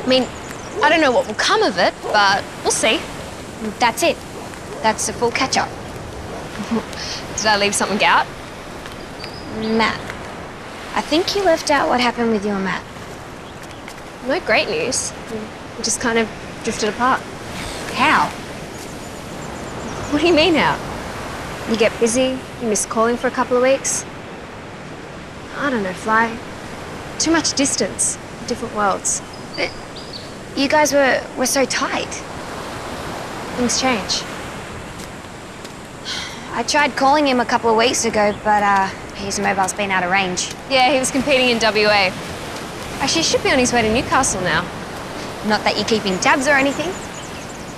I mean, I don't know what will come of it, but we'll see. That's it. That's a full catch-up. Did I leave something out? Matt. I think you left out what happened with you and Matt. No great news. We just kind of drifted apart. How? What do you mean how? You get busy, you miss calling for a couple of weeks. I don't know, Fly. Too much distance, different worlds. But you guys were so tight. Things change. I tried calling him a couple of weeks ago, but his mobile's been out of range. Yeah, he was competing in WA. Actually, he should be on his way to Newcastle now. Not that you're keeping tabs or anything.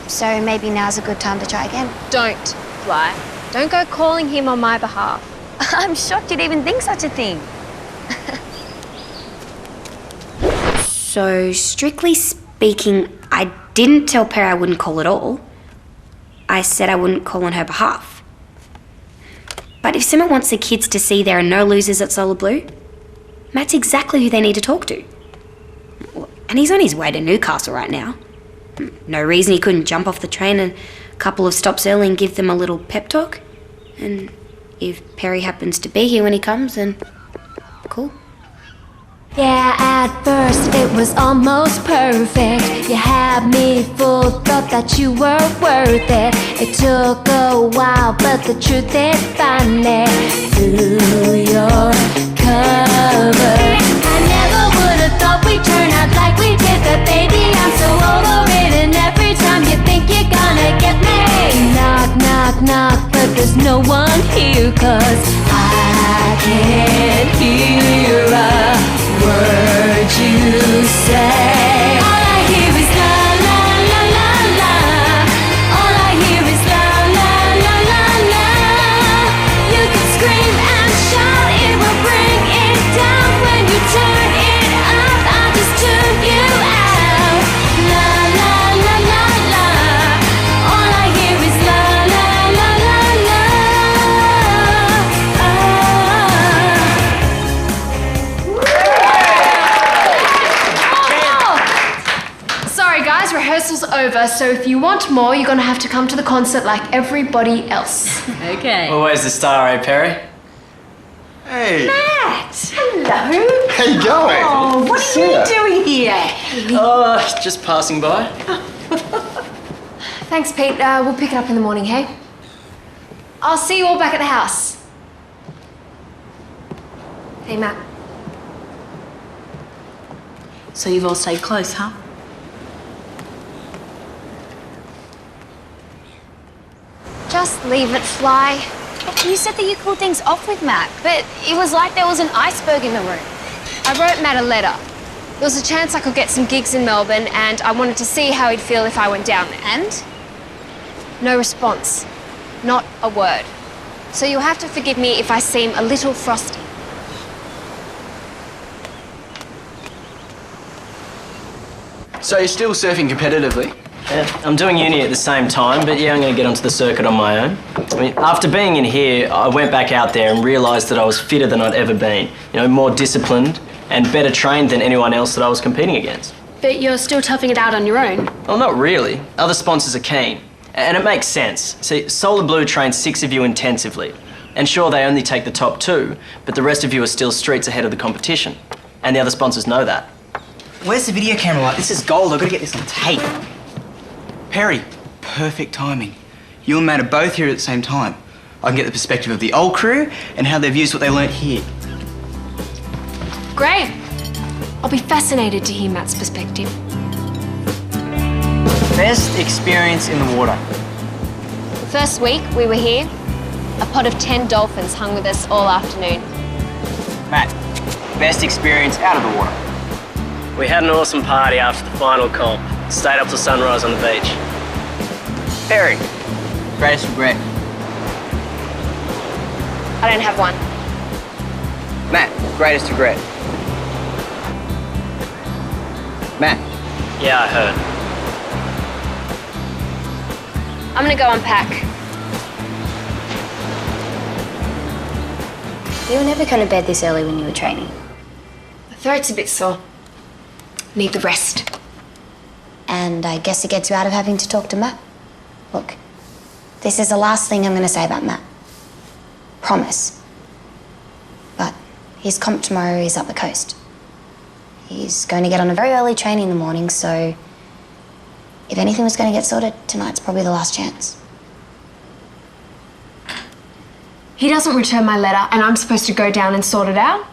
So maybe now's a good time to try again. Don't, Fly. Don't go calling him on my behalf. I'm shocked you'd even think such a thing. So, strictly speaking, I didn't tell Perry I wouldn't call at all. I said I wouldn't call on her behalf. But if Simmer wants the kids to see there are no losers at Solar Blue, Matt's exactly who they need to talk to. And he's on his way to Newcastle right now. No reason he couldn't jump off the train a couple of stops early and give them a little pep talk. And if Perry happens to be here when he comes, then cool. Yeah, at first it was almost perfect. You had me full, thought that you were worth it. It took a while, but the truth is finally through your cover. I never would have thought we'd turn out like we did, but baby, I'm so over it. And every time you think you're gonna get me, knock, knock, knock, but there's no one here, 'cause I can't hear a word you say. All I hear is la la la la la. All I hear is la la la la la. You can scream and shout, it will bring it down. When you turn it up, I'll just tune you out. La la la la la. All I hear is la la la la la. Sorry guys, rehearsal's over, so if you want more, you're gonna have to come to the concert like everybody else. Okay. Well, where's the star, eh, Perry? Hey, Matt! Hello! how you going? Oh, what are you doing here? Oh, just passing by. Thanks, Pete. We'll pick it up in the morning, hey? I'll see you all back at the house. Hey, Matt. So you've all stayed close, huh? Just leave it, Fly. You said that you called things off with Matt, but it was like there was an iceberg in the room. I wrote Matt a letter. There was a chance I could get some gigs in Melbourne, and I wanted to see how he'd feel if I went down there. And? No response. Not a word. So you'll have to forgive me if I seem a little frosty. So you're still surfing competitively? Yeah, I'm doing uni at the same time, but yeah, I'm going to get onto the circuit on my own. I mean, after being in here, I went back out there and realised that I was fitter than I'd ever been. You know, more disciplined and better trained than anyone else that I was competing against. But you're still toughing it out on your own. Well, not really. Other sponsors are keen. And it makes sense. See, Solar Blue trains 6 of you intensively. And sure, they only take the top 2, but the rest of you are still streets ahead of the competition. And the other sponsors know that. Where's the video camera light? This is gold. I've got to get this on tape. Perry, perfect timing. You and Matt are both here at the same time. I can get the perspective of the old crew and how they've used what they learnt here. Great. I'll be fascinated to hear Matt's perspective. Best experience in the water. First week we were here, a pod of 10 dolphins hung with us all afternoon. Matt, best experience out of the water. We had an awesome party after the final comp. Stayed up till sunrise on the beach. Perry, greatest regret. I don't have one. Matt, greatest regret. Matt. Yeah, I heard. I'm gonna go unpack. You were never going to bed this early when you were training. My throat's a bit sore. Need the rest. and I guess it gets you out of having to talk to Matt. Look, this is the last thing I'm going to say about Matt. Promise. But his comp tomorrow is up the coast. He's going to get on a very early train in the morning, so if anything was going to get sorted, tonight's probably the last chance. He doesn't return my letter and I'm supposed to go down and sort it out?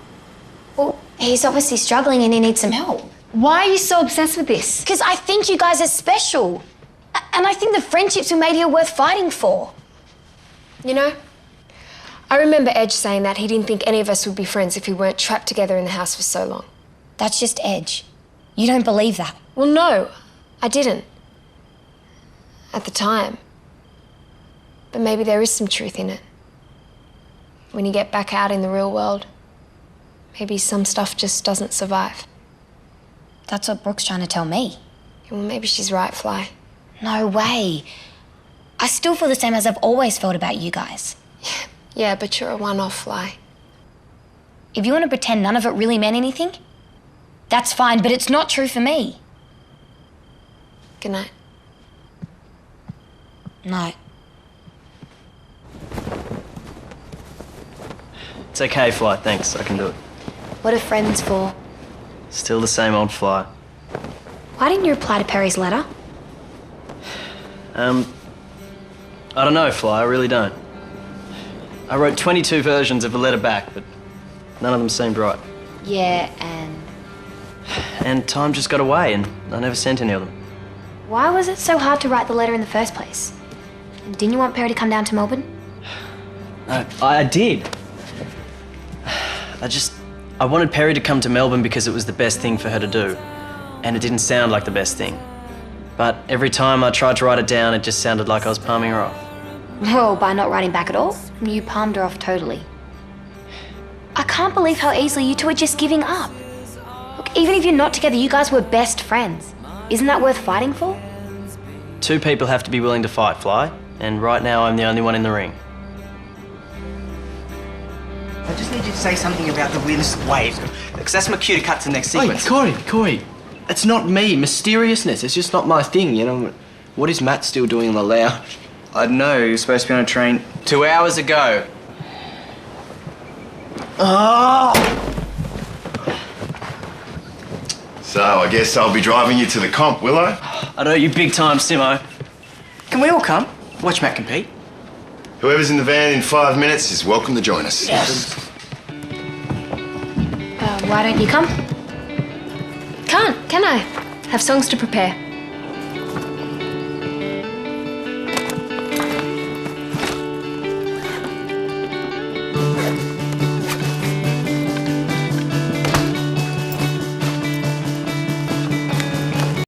Well, he's obviously struggling and he needs some help. Why are you so obsessed with this? Because I think you guys are special. And I think the friendships we made here are worth fighting for. You know, I remember Edge saying that he didn't think any of us would be friends if we weren't trapped together in the house for so long. That's just Edge. You don't believe that. Well, no, I didn't. At the time. But maybe there is some truth in it. When you get back out in the real world, maybe some stuff just doesn't survive. That's what Brooke's trying to tell me. Well, maybe she's right, Fly. No way. I still feel the same as I've always felt about you guys. Yeah, but you're a one-off, Fly. If you want to pretend none of it really meant anything, that's fine, but it's not true for me. Good night. No. It's okay, Fly, thanks. I can do it. What are friends for? Still the same old Fly. Why didn't you reply to Perry's letter? I don't know, Fly, I really don't. I wrote 22 versions of a letter back, but none of them seemed right. Yeah, and... And time just got away, and I never sent any of them. Why was it so hard to write the letter in the first place? Didn't you want Perry to come down to Melbourne? No, I did. I wanted Perry to come to Melbourne because it was the best thing for her to do. And it didn't sound like the best thing. But every time I tried to write it down, it just sounded like I was palming her off. Well, by not writing back at all, you palmed her off totally. I can't believe how easily you two are just giving up. Look, even if you're not together, you guys were best friends. Isn't that worth fighting for? Two people have to be willing to fight, Fly. And right now, I'm the only one in the ring. I just need you to say something about the weirdness of waves, because that's my cue to cut to the next sequence. Hey, Corey. It's not me. Mysteriousness. It's just not my thing, you know. What is Matt still doing on the lounge? I don't know, he was supposed to be on a train 2 hours ago. Oh! So, I guess I'll be driving you to the comp, will I? I know you big time, Simo. Can we all come? Watch Matt compete. Whoever's in the van in 5 minutes is welcome to join us. Yes. Why don't you come? Can't, can I? Have songs to prepare.